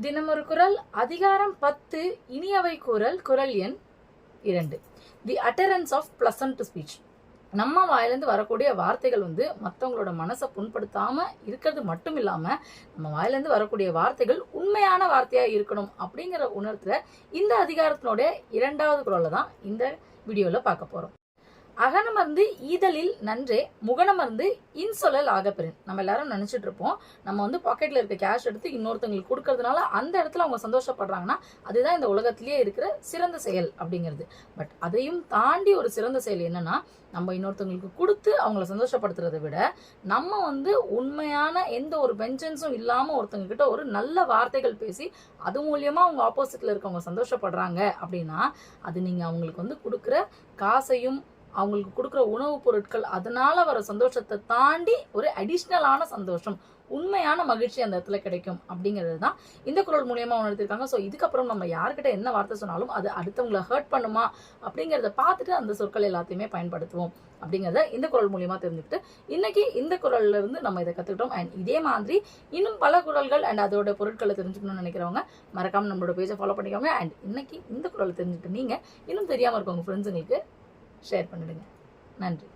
தினமொரு குரல் அதிகாரம் 10 இனியவை கூறல் குரல் எண் 2. தி அட்டரன்ஸ் ஆஃப் பிளசன்ட் ஸ்பீச். நம்ம வாயிலிருந்து வரக்கூடிய வார்த்தைகள் மற்றவங்களோட மனசை புண்படுத்தாம இருக்கிறது மட்டும் இல்லாம நம்ம வாயிலிருந்து வரக்கூடிய வார்த்தைகள் உண்மையான வார்த்தையா இருக்கணும் அப்படிங்கிற உணர்த்துல இந்த அதிகாரத்தினுடைய 2வது குரலை தான் இந்த வீடியோல பார்க்க போறோம். அகனமர்ந்து ஈதலில் நன்றே முகனமர்ந்து இன்சொல்லல் ஆகப்பெறின். நம்ம எல்லாரும் நினைச்சிட்டு இருப்போம், நம்ம பாக்கெட்ல இருக்க கேஷ் எடுத்து இன்னொருத்தவங்களுக்கு கொடுக்கறதுனால அந்த இடத்துல அவங்க சந்தோஷப்படுறாங்கன்னா அதுதான் இந்த உலகத்திலேயே இருக்கிற சிறந்த செயல் அப்படிங்கிறது. பட் அதையும் தாண்டி ஒரு சிறந்த செயல் என்னன்னா, நம்ம இன்னொருத்தவங்களுக்கு கொடுத்து அவங்கள சந்தோஷப்படுத்துறதை விட நம்ம உண்மையான எந்த ஒரு வெஞ்சன்ஸும் இல்லாம ஒருத்தவங்க கிட்ட ஒரு நல்ல வார்த்தைகள் பேசி அது மூலியமா அவங்க ஆப்போசிட்ல இருக்கவங்க சந்தோஷப்படுறாங்க அப்படின்னா அது நீங்க அவங்களுக்கு கொடுக்குற காசையும் அவங்களுக்கு கொடுக்குற உணவுப் பொருட்கள் அதனால வர சந்தோஷத்தை தாண்டி ஒரு அடிஷ்னலான சந்தோஷம், உண்மையான மகிழ்ச்சி அந்த இடத்துல கிடைக்கும் அப்படிங்கிறது தான் இந்த குரல் மூலியமா உணர்த்திருக்காங்க. ஸோ இதுக்கப்புறம் நம்ம யார்கிட்ட என்ன வார்த்தை சொன்னாலும் அது அடுத்தவங்களை ஹர்ட் பண்ணுமா அப்படிங்கிறத பார்த்துட்டு அந்த சொற்கள் எல்லாத்தையுமே பயன்படுத்துவோம் அப்படிங்கிறத இந்த குரல் மூலியமா தெரிஞ்சுக்கிட்டு இன்னைக்கு இந்த குரல்ல இருந்து நம்ம இதை கத்துக்கிட்டோம். அண்ட் இதே மாதிரி இன்னும் பல குரல்கள் அண்ட் அதோட பொருட்களை தெரிஞ்சுக்கணும்னு நினைக்கிறவங்க மறக்காம நம்மளோட பேஜை ஃபாலோ பண்ணிக்கோங்க. அண்ட் இன்னைக்கு இந்த குரலை தெரிஞ்சுக்கிட்டு நீங்க இன்னும் தெரியாம இருக்கவங்க ஃப்ரெண்ட்ஸுங்களுக்கு ஷேர் பண்ணிடுங்க. நன்றி.